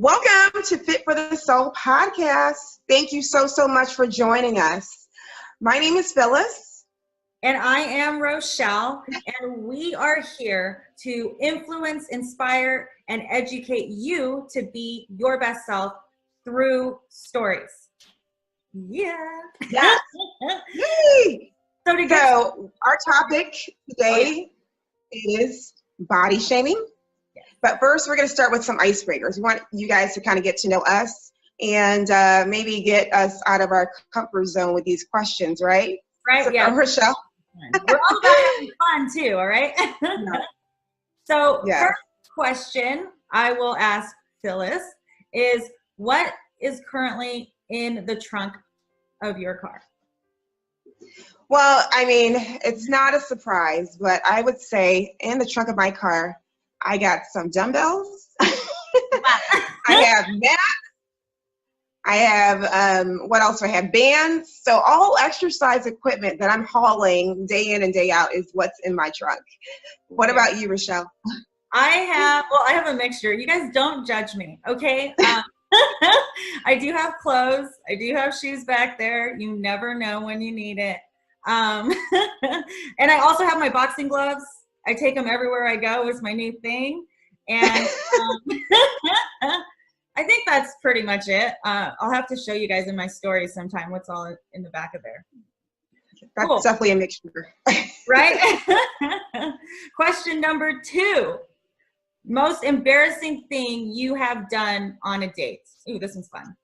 Welcome to Fit for the Soul podcast. Thank you so much for joining us. My name is Phyllis. And I am Rochelle, and we are here to influence, inspire, and educate you to be your best self through stories. Yeah. Yes. Yay. So our topic today is body shaming. But first, we're going to start with some icebreakers. We want you guys to kind of get to know us and maybe get us out of our comfort zone with these questions, right? Right, so, yeah. Rochelle. We're all about having fun too, all right? So first question I will ask Phyllis is, what is currently in the trunk of your car? Well, I mean, it's not a surprise, but I would say in the trunk of my car, I got some dumbbells. I have mats. I have, what else do I have? Bands. So all exercise equipment that I'm hauling day in and day out is what's in my trunk. What about you, Rochelle? I have a mixture. You guys don't judge me, okay? I do have clothes. I do have shoes back there. You never know when you need it. And I also have my boxing gloves. I take them everywhere I go. It's my new thing. And I think that's pretty much it. I'll have to show you guys in my stories sometime what's all in the back of there. That's cool. Definitely a mixture. Right? Question number 2. Most embarrassing thing you have done on a date. Ooh, this one's fun.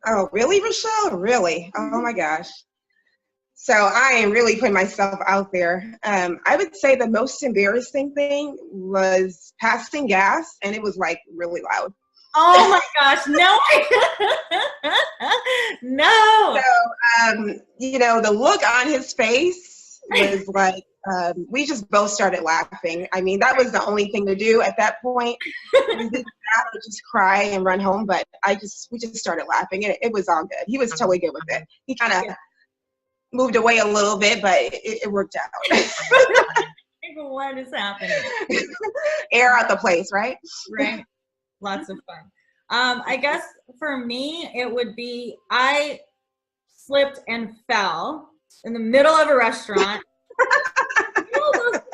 Oh, really, Rochelle? Really? Oh, my gosh. So I am really putting myself out there. I would say the most embarrassing thing was passing gas, and it was like really loud. Oh my gosh, no. No. So, the look on his face was like, we just both started laughing. I mean, that was the only thing to do at that point. We did that or just cry and run home, but we just started laughing, and it was all good. He was totally good with it. He kind of moved away a little bit, but it worked out. What is happening? Air out the place, right? Right. Lots of fun. I guess for me, it would be I slipped and fell in the middle of a restaurant.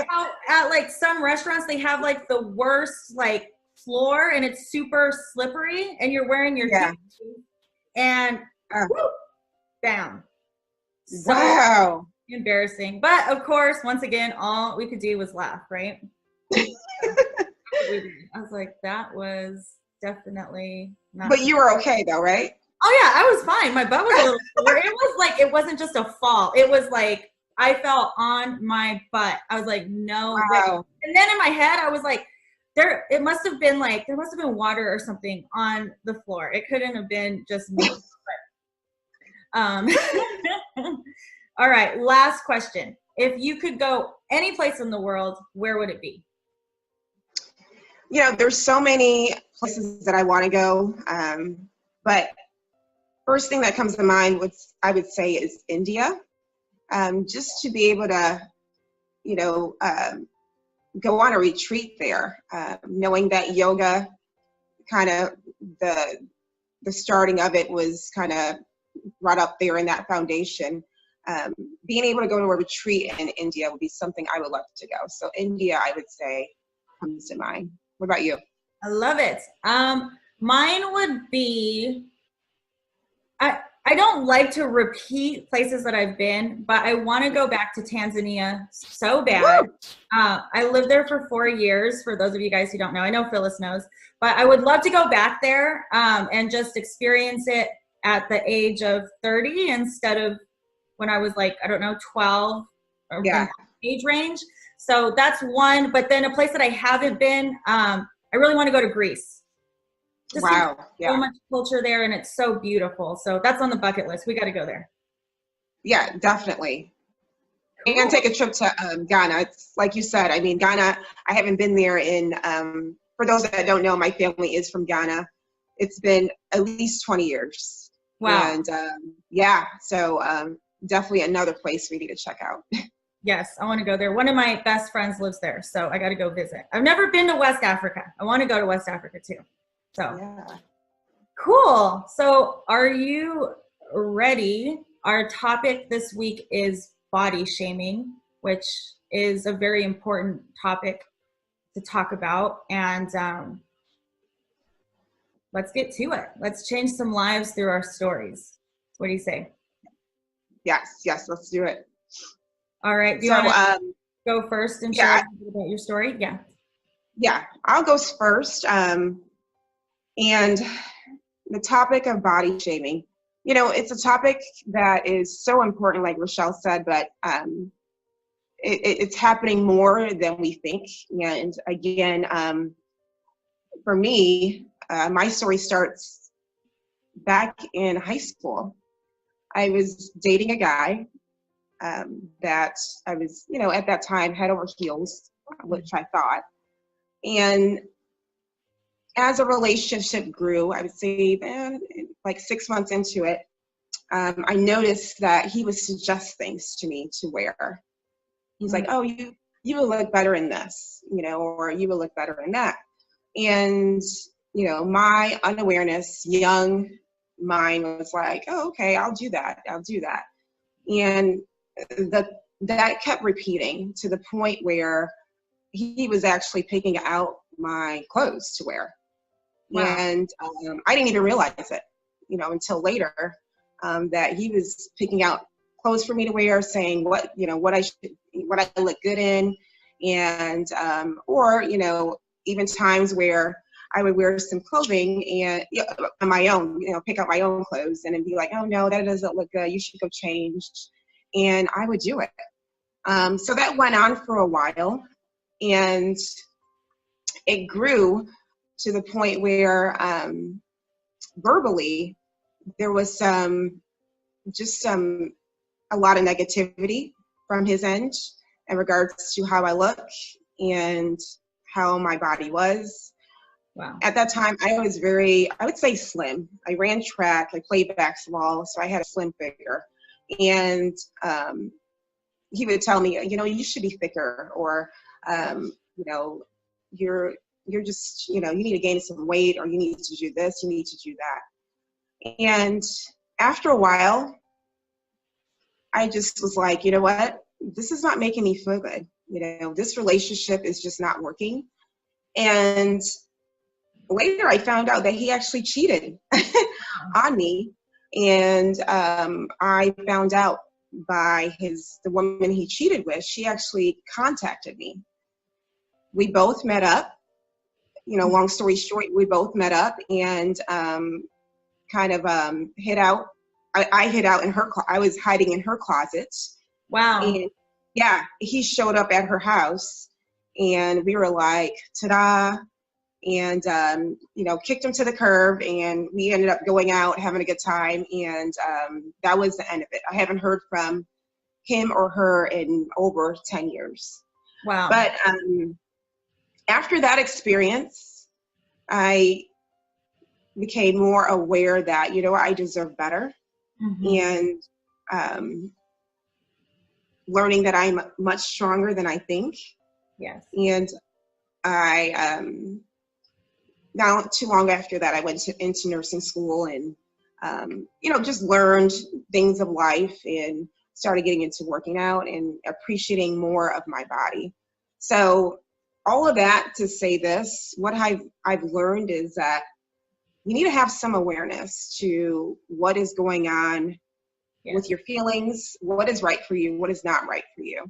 How at like some restaurants, they have like the worst like floor, and it's super slippery, and you're wearing your shoes, and down. So wow. Embarrassing. But of course, once again, all we could do was laugh, right? I was like, that was definitely not. But you were okay though, right? Oh yeah, I was fine. My butt was a little sore. It was like, it wasn't just a fall. It was like, I fell on my butt. I was like, no. Wow. And then in my head, I was like, there must have been water or something on the floor. It couldn't have been just me. All right, last question. If you could go any place in the world, where would it be? There's so many places that I want to go, but first thing that comes to mind, I would say, is India. Just to be able to, go on a retreat there, knowing that yoga, kind of the starting of it was kind of brought up there in that foundation. Being able to go to a retreat in India would be something I would love to go. So India, I would say, comes to mind. What about you? I love it. Mine would be, I don't like to repeat places that I've been, but I want to go back to Tanzania so bad. I lived there for 4 years, for those of you guys who don't know. I know Phyllis knows. But I would love to go back there and just experience it at the age of 30 instead of when I was like, 12 or age range. So that's one. But then a place that I haven't been, I really want to go to Greece. Wow. So much culture there, and it's so beautiful. So that's on the bucket list. We got to go there. Yeah, definitely. Cool. And take a trip to Ghana. It's like you said, I mean, Ghana, I haven't been there in, for those that don't know, my family is from Ghana. It's been at least 20 years. Wow. And so definitely another place we need to check out. Yes, I want to go there. One of my best friends lives there, so I got to go visit. I've never been to West Africa. I want to go to West Africa too. So Yeah. cool. So are you ready? Our topic this week is body shaming, which is a very important topic to talk about. And let's get to it. Let's change some lives through our stories. What do you say? Yes, let's do it. All right. Do you So, want to go first and share a little bit about your story? Yeah. Yeah, I'll go first. And the topic of body shaming, it's a topic that is so important, like Rochelle said, but it's happening more than we think. And again, for me, my story starts back in high school. I was dating a guy that I was, at that time head over heels, which I thought. And as a relationship grew, I would say like 6 months into it, I noticed that he would suggest things to me to wear. He's like, oh, you will look better in this, or you will look better in that. And, my unawareness, young mind was like, oh, okay, I'll do that. And that kept repeating to the point where he was actually picking out my clothes to wear. Wow. And I didn't even realize it, until later, that he was picking out clothes for me to wear, saying what I look good in, and or even times where I would wear some clothing and on my own, pick out my own clothes and then be like, oh no, that doesn't look good. You should go change, and I would do it. So that went on for a while, and it grew to the point where verbally there was a lot of negativity from his end in regards to how I look and how my body was. Wow. At that time, I was I would say slim. I ran track, I played basketball, so I had a slim figure. And he would tell me, you should be thicker, or, you're just, you need to gain some weight, or you need to do this, you need to do that. And after a while, I just was like, you know what? This is not making me feel good. This relationship is just not working. And later I found out that he actually cheated on me. And I found out by the woman he cheated with, she actually contacted me. We both met up. Long story short, we both met up and kind of hid out. I hid out in I was hiding in her closet. Wow. And yeah, he showed up at her house and we were like, ta-da, and, kicked him to the curb, and we ended up going out, having a good time. And that was the end of it. I haven't heard from him or her in over 10 years. Wow. But after that experience, I became more aware that, I deserve better. Mm-hmm. And learning that I'm much stronger than I think. Yes. And I, not too long after that, I went into nursing school and, just learned things of life and started getting into working out and appreciating more of my body. So all of that to say this, what I've learned is that you need to have some awareness to what is going on with your feelings, what is right for you, what is not right for you.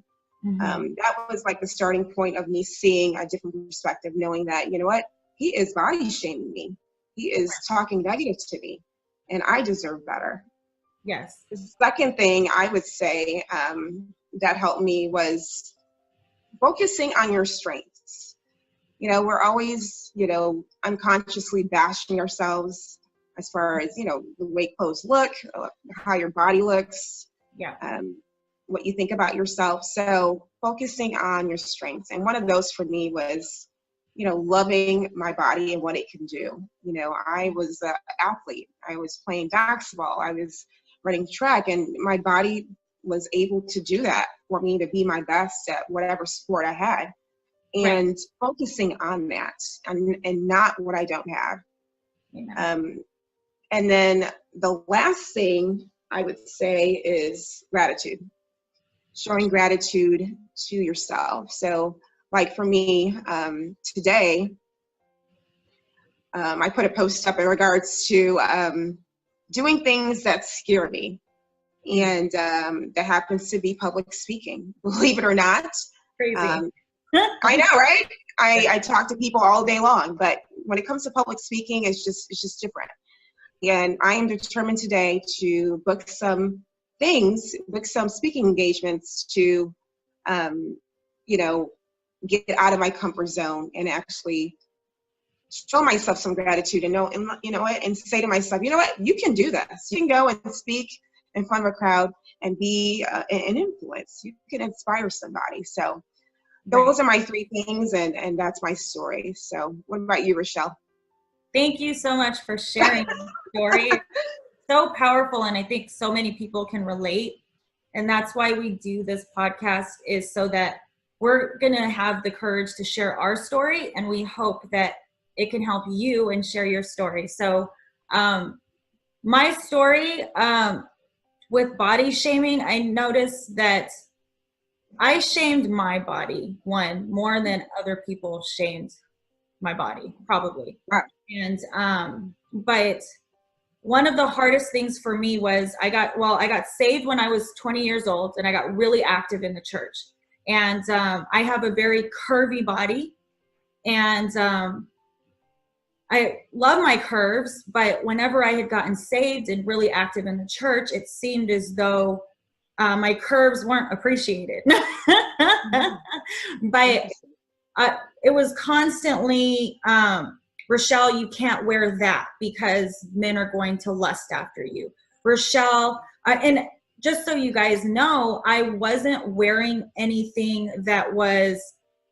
Mm-hmm. That was like the starting point of me seeing a different perspective, knowing that, you know what, he is body shaming me. He is talking negative to me, and I deserve better. Yes. The second thing I would say that helped me was focusing on your strengths. We're always, unconsciously bashing ourselves as far as, the way clothes look, how your body looks, what you think about yourself. So focusing on your strengths. And one of those for me was, loving my body and what it can do. I was an athlete. I was playing basketball. I was running track, and my body was able to do that for me to be my best at whatever sport I had. And focusing on that and not what I don't have. Amen. And then the last thing I would say is gratitude, showing gratitude to yourself. So like for me, today, I put a post up in regards to doing things that scare me. And that happens to be public speaking, believe it or not. Crazy. I know, right? I talk to people all day long, but when it comes to public speaking, it's just different. And I am determined today to book some speaking engagements to, get out of my comfort zone and actually show myself some gratitude and say to myself, you know what, you can do this. You can go and speak in front of a crowd and be an influence. You can inspire somebody. So those are my three things, and that's my story. So what about you, Rochelle? Thank you so much for sharing your story. So powerful, and I think so many people can relate. And that's why we do this podcast, is so that we're going to have the courage to share our story, and we hope that it can help you and share your story. So my story with body shaming, I noticed that I shamed my body, more than other people shamed my body, probably. Right. And but one of the hardest things for me was I got saved when I was 20 years old, and I got really active in the church. And I have a very curvy body, and I love my curves, but whenever I had gotten saved and really active in the church, it seemed as though my curves weren't appreciated. But it was constantly, Rochelle, you can't wear that because men are going to lust after you. Rochelle, and just so you guys know, I wasn't wearing anything that was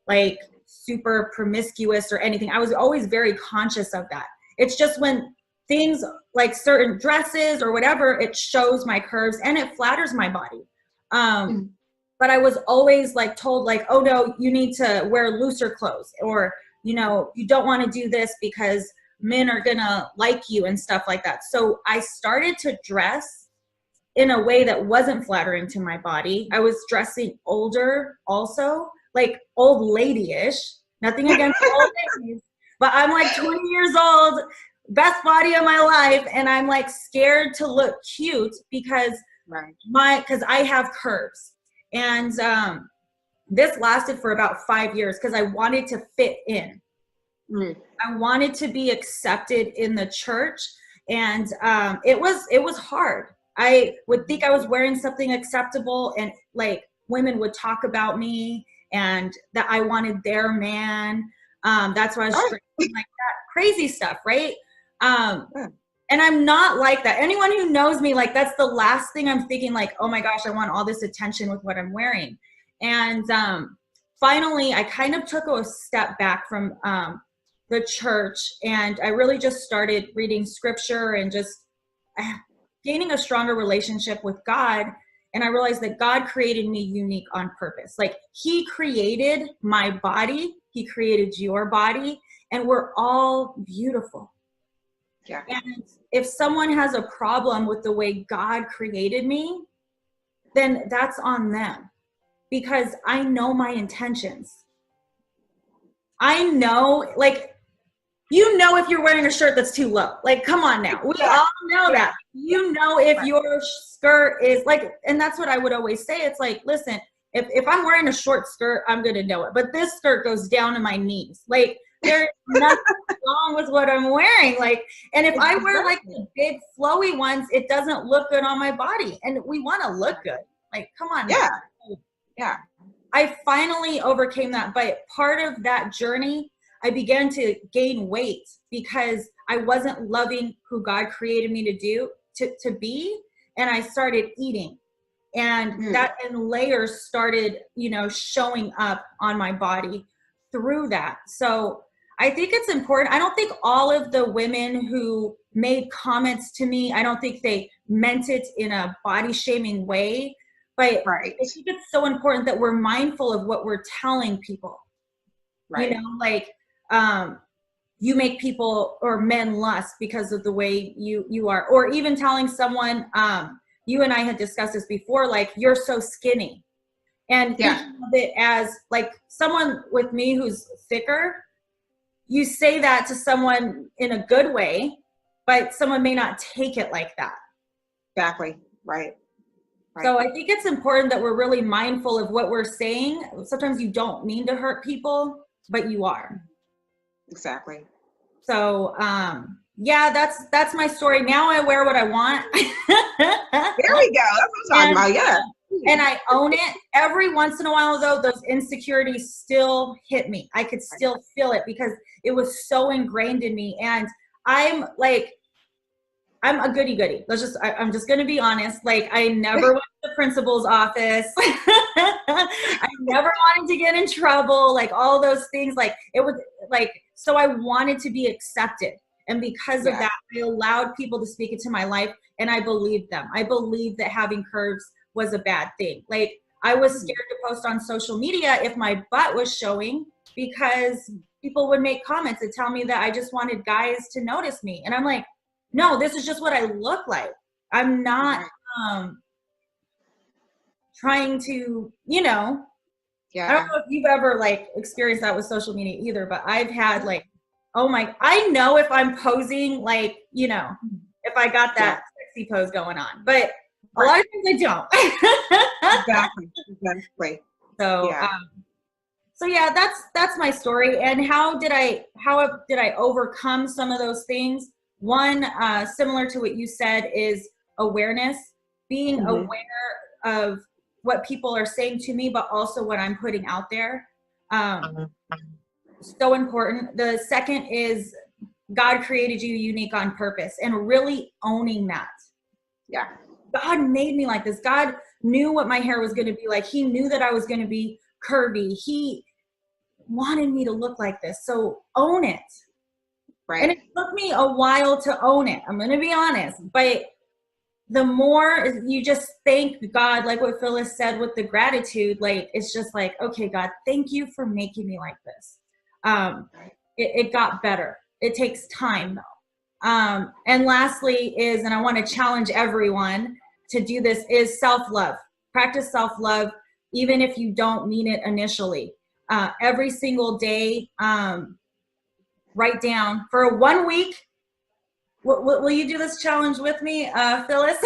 like super promiscuous or anything. I was always very conscious of that. It's just when things like certain dresses or whatever, it shows my curves and it flatters my body. But I was always like told like, oh no, you need to wear looser clothes, or, you don't want to do this because men are gonna like you and stuff like that. So I started to dress in a way that wasn't flattering to my body. I was dressing older also, like old lady-ish. Nothing against old ladies, but I'm like 20 years old, best body of my life, and I'm like scared to look cute because I have curves. And this lasted for about 5 years because I wanted to fit in. I wanted to be accepted in the church, and it was hard. I would think I was wearing something acceptable, and like women would talk about me and that I wanted their man. That's why I was like that crazy stuff, right? And I'm not like that. Anyone who knows me, like that's the last thing I'm thinking, like, oh my gosh, I want all this attention with what I'm wearing. And finally, I kind of took a step back from the church, and I really just started reading scripture and just gaining a stronger relationship with God. And I realized that God created me unique on purpose. Like he created my body, he created your body, and we're all beautiful. Yeah. And if someone has a problem with the way God created me, then that's on them, because I know my intentions. I know, like, if you're wearing a shirt that's too low. Like, come on now. We all know that. If your skirt is like, and that's what I would always say. It's like, listen, if I'm wearing a short skirt, I'm going to know it. But this skirt goes down to my knees. Like, there's nothing wrong with what I'm wearing. Like, and if I wear like the big flowy ones, it doesn't look good on my body. And we want to look good. Like, come on. Yeah. Now. Yeah. I finally overcame that. But part of that journey, I began to gain weight because I wasn't loving who God created me to be. And I started eating. And that in layers started, showing up on my body through that. So I think it's important. I don't think all of the women who made comments to me, I don't think they meant it in a body shaming way, but I think it's so important that we're mindful of what we're telling people. Like, you make people or men lust because of the way you are, or even telling someone, you and I had discussed this before, like, you're so skinny, and thinking of it as like someone with me who's thicker, you say that to someone in a good way, but someone may not take it like that. Exactly. Right. So I think it's important that we're really mindful of what we're saying. Sometimes you don't mean to hurt people, but you are. Exactly. So, yeah, that's my story. Now I wear what I want. There we go. That's what I'm talking about. Yeah. And I own it. Every once in a while, though, those insecurities still hit me. I could still feel it because it was so ingrained in me. And I'm a goody-goody. I'm just going to be honest. Like, I never went to the principal's office. I never wanted to get in trouble, like all those things. Like, it was like, so I wanted to be accepted. And because of that, I allowed people to speak into my life, and I believed them. I believed that having curves was a bad thing. Like, I was scared to post on social media if my butt was showing, because people would make comments and tell me that I just wanted guys to notice me. And I'm like, no, this is just what I look like. I'm not trying to, I don't know if you've ever like experienced that with social media either, but I've had like, I know if I'm posing, like, if I got that sexy pose going on, but a lot of times I don't. Exactly. So yeah, that's my story. And how did I overcome some of those things? One, similar to what you said, is awareness, being aware of what people are saying to me, but also what I'm putting out there. So important. The second is God created you unique on purpose, and really owning that. Yeah. God made me like this. God knew what my hair was going to be like. He knew that I was going to be curvy. He wanted me to look like this. So own it. Right. And it took me a while to own it. I'm going to be honest. But the more you just thank God, like what Phyllis said with the gratitude, like, it's just like, okay, God, thank you for making me like this. It got better. It takes time, though. And lastly is, and I want to challenge everyone to do this, is self-love. Practice self-love, even if you don't mean it initially. Every single day, write down for 1 week. Will you do this challenge with me, Phyllis?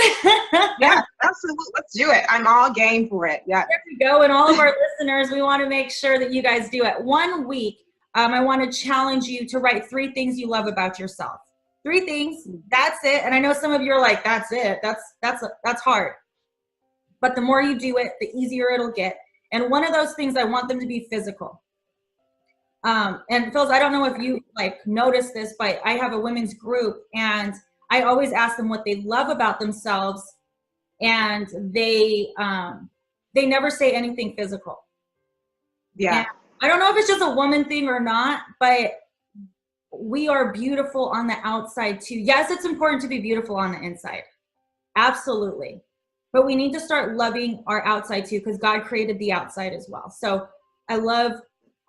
Yeah, absolutely. Let's do it. I'm all game for it. Yeah. There we go. And all of our listeners, we want to make sure that you guys do it. 1 week, I want to challenge you to write 3 things you love about yourself. 3 things. That's it. And I know some of you are like, that's it. That's hard. But the more you do it, the easier it'll get. And one of those things, I want them to be physical. And Phyllis, I don't know if you like noticed this, but I have a women's group, and I always ask them what they love about themselves, and they never say anything physical. Yeah. And I don't know if it's just a woman thing or not, but we are beautiful on the outside too. Yes, it's important to be beautiful on the inside. Absolutely. But we need to start loving our outside too, because God created the outside as well. So I love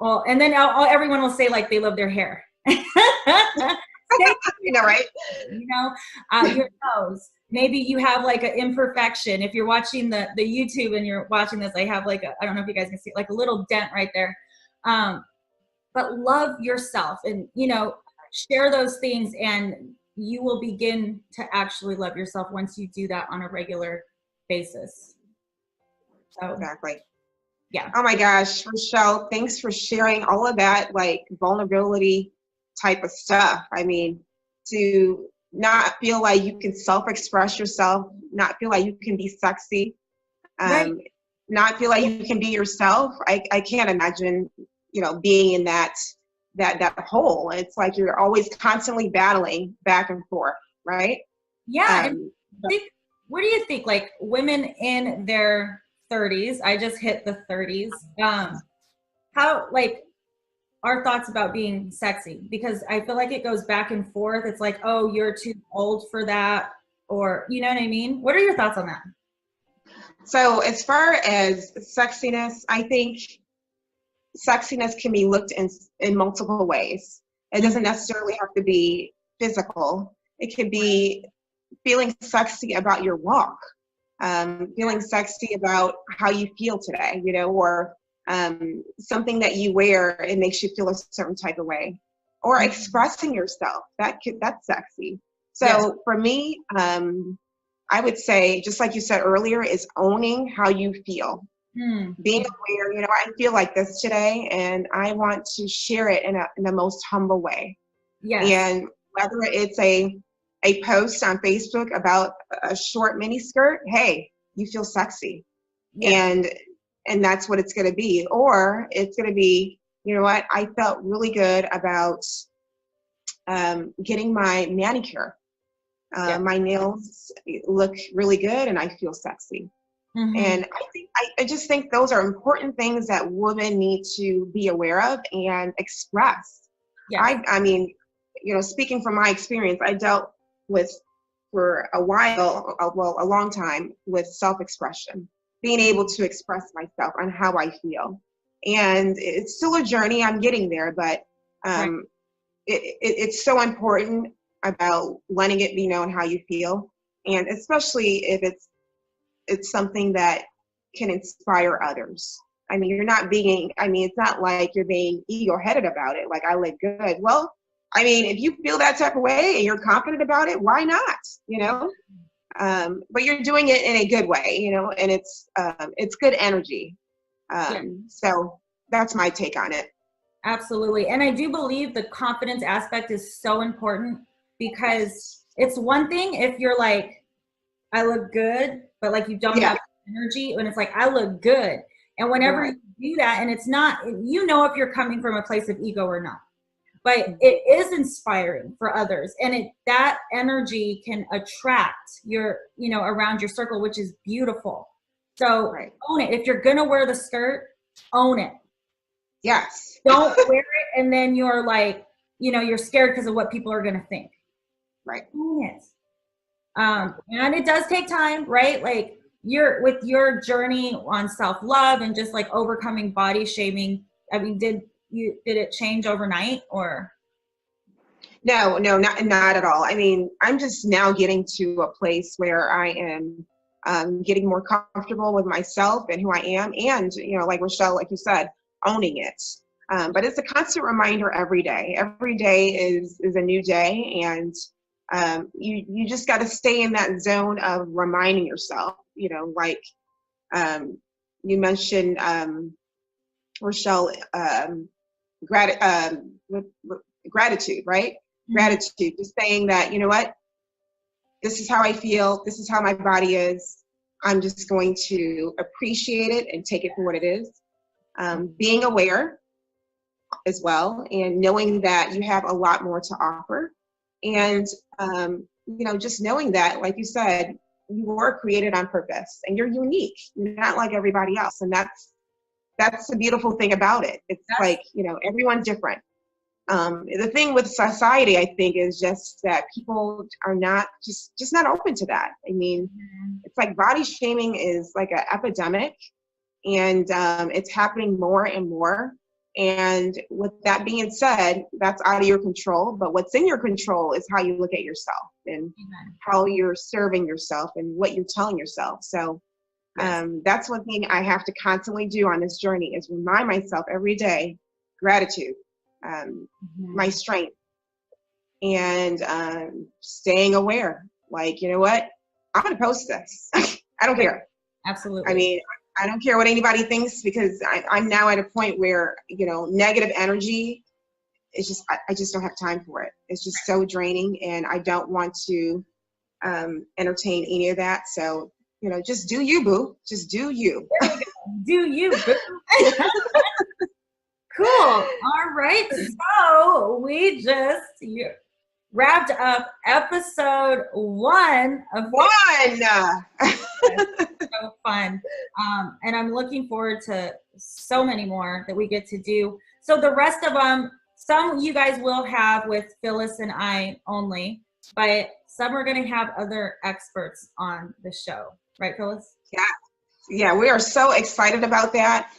and then everyone will say like they love their hair. You know, right? Your nose. Maybe you have like an imperfection. If you're watching the YouTube and you're watching this, I have like I don't know if you guys can see, like a little dent right there. But love yourself, and share those things, and you will begin to actually love yourself once you do that on a regular basis. So exactly. Yeah. Oh my gosh, Rochelle, thanks for sharing all of that, like, vulnerability type of stuff. I mean, to not feel like you can self-express yourself, not feel like you can be sexy, Right. not feel like you can be yourself. I can't imagine, being in that hole. It's like you're always constantly battling back and forth, right? Yeah. And what do you think, like, women in their 30s, I just hit the 30s, how, like, our thoughts about being sexy? Because I feel like it goes back and forth. It's like, oh, you're too old for that, or, you know what I mean? What are your thoughts on that? So as far as sexiness, I think sexiness can be looked in multiple ways. It doesn't necessarily have to be physical. It could be feeling sexy about your walk, feeling sexy about how you feel today, you know, or something that you wear, it makes you feel a certain type of way, or expressing yourself. That's sexy. So for me, I would say, just like you said earlier, is owning how you feel. Being aware, you know, I feel like this today, and I want to share it in the most humble way. And whether it's a post on Facebook about a short mini skirt, hey, you feel sexy. And that's what it's going to be. Or it's going to be, you know what, I felt really good about getting my manicure. My nails look really good and I feel sexy. And I just think those are important things that women need to be aware of and express. I mean, you know, speaking from my experience, I dealt with for a while, a long time, with self-expression, being able to express myself on how I feel. And it's still a journey. I'm getting there, but it's so important about letting it be known how you feel, and especially if it's something that can inspire others. I mean, it's not like you're being ego-headed about it, like I look good. Well, I mean, if you feel that type of way and you're confident about it, why not, you know? But you're doing it in a good way, you know, and it's good energy. So that's my take on it. Absolutely. And I do believe the confidence aspect is so important, because it's one thing if you're like, I look good, but like you don't have energy, and it's like, I look good. And whenever you do that, and it's not, you know, if you're coming from a place of ego or not, but it is inspiring for others. And that energy can attract your, you know, around your circle, which is beautiful. So own it. If you're going to wear the skirt, own it. Yes. Don't wear it and then you're like, you know, you're scared because of what people are going to think. Own it. And it does take time, right? Like with your journey on self-love and just like overcoming body shaming. I mean, did it change overnight or? No, not at all. I mean, I'm just now getting to a place where I am getting more comfortable with myself and who I am. And, you know, like Rochelle, like you said, owning it. But it's a constant reminder every day. Every day is a new day. And you just got to stay in that zone of reminding yourself, you know, like you mentioned, Rochelle, gratitude, right? Gratitude, just saying that, you know what, this is how I feel, this is how my body is, I'm just going to appreciate it and take it for what it is. Being aware as well, and knowing that you have a lot more to offer. And, you know, just knowing that, like you said, you were created on purpose and you're unique. You're not like everybody else. And that's the beautiful thing about it. It's like, you know, everyone's different. The thing with society, I think, is just that people are not just not open to that. I mean, it's like body shaming is like an epidemic, and it's happening more and more. And with that being said, that's out of your control. But what's in your control is how you look at yourself and how you're serving yourself and what you're telling yourself. So that's one thing I have to constantly do on this journey, is remind myself every day, gratitude, my strength, and staying aware. Like, you know what? I'm going to post this. I don't care. Absolutely. I mean, I don't care what anybody thinks, because I'm now at a point where, you know, negative energy, it's just, I just don't have time for it. It's just so draining, and I don't want to entertain any of that. So, you know, just do you, boo. Just do you. Do you, boo. Cool. All right. So we just wrapped up episode 1 of so fun. And I'm looking forward to so many more that we get to do. So the rest of them, some you guys will have with Phyllis and I only, but some are going to have other experts on the show. Right, Phyllis? Yeah, we are so excited about that.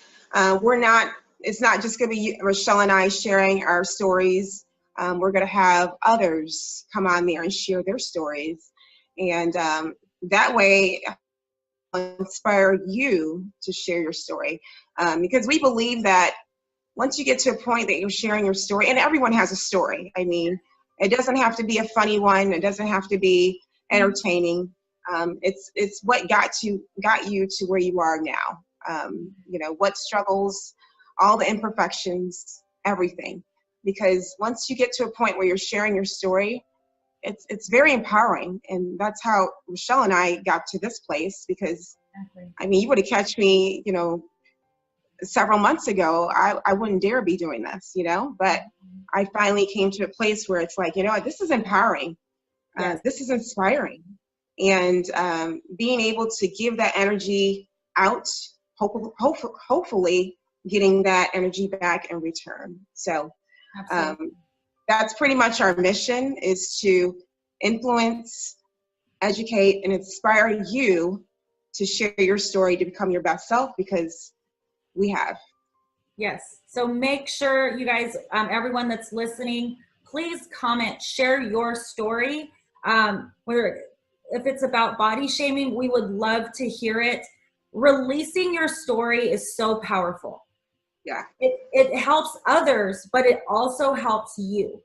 It's not just going to be Rochelle and I sharing our stories. we're going to have others come on there and share their stories. And that way, inspire you to share your story. Because we believe that once you get to a point that you're sharing your story, and everyone has a story. I mean, it doesn't have to be a funny one. It doesn't have to be entertaining. It's what got you to where you are now. What struggles, all the imperfections, everything. Because once you get to a point where you're sharing your story, it's very empowering. And that's how Rochelle and I got to this place. Because I mean, you would have catch me, several months ago, I wouldn't dare be doing this, but I finally came to a place where it's like, this is empowering. This is inspiring. And being able to give that energy out, hopefully getting that energy back in return. So that's pretty much our mission, is to influence, educate, and inspire you to share your story to become your best self, because we have. Yes. So make sure you guys, everyone that's listening, please comment, share your story. If it's about body shaming, we would love to hear it. Releasing your story is so powerful. Yeah. It helps others, but it also helps you.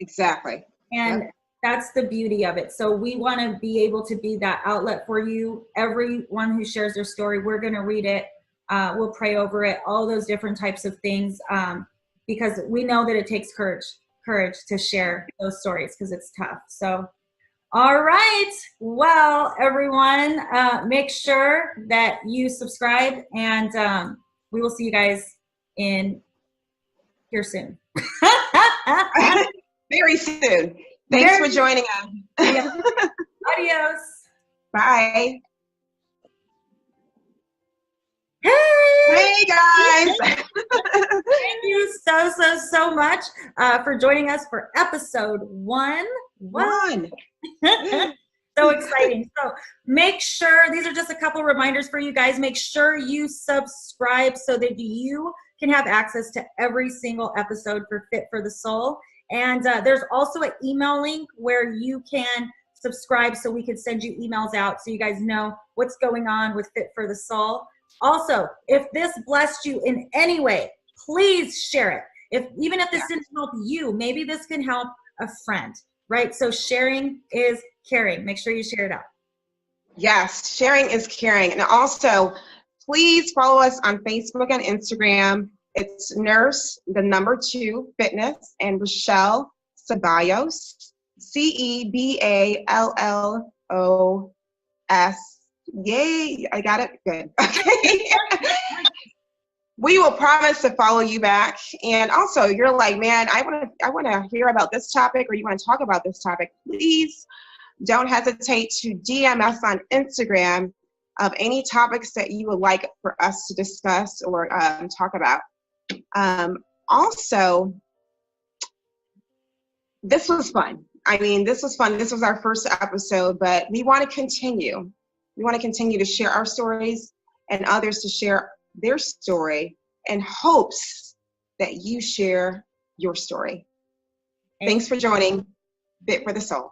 Exactly. And that's the beauty of it. So we want to be able to be that outlet for you. Everyone who shares their story, we're going to read it. We'll pray over it, all those different types of things, because we know that it takes courage to share those stories, because it's tough. So, all right. Well, everyone, make sure that you subscribe, and we will see you guys here soon. Very soon. Thanks for joining us. Adios. Bye. Hey guys. Thank you so much for joining us for episode one. So exciting. So make sure, these are just a couple reminders for you guys. Make sure you subscribe so that you can have access to every single episode for Fit for the Soul. And there's also an email link where you can subscribe, so we can send you emails out so you guys know what's going on with Fit for the Soul. Also, if this blessed you in any way, please share it. Even if this didn't help you, maybe this can help a friend, right? So sharing is caring. Make sure you share it out. Yes, sharing is caring. And also, please follow us on Facebook and Instagram. It's Nurse, 2, Fitness, and Rochelle Ceballos, Ceballos. Yay, I got it. Good. Okay. We will promise to follow you back. And also, you're like, man, I want to hear about this topic, or you want to talk about this topic. Please don't hesitate to DM us on Instagram of any topics that you would like for us to discuss or talk about. Also, this was fun. I mean, this was fun. This was our first episode, but we want to continue. We want to continue to share our stories and others to share their story, in hopes that you share your story. Thanks for joining Fit for the Soul.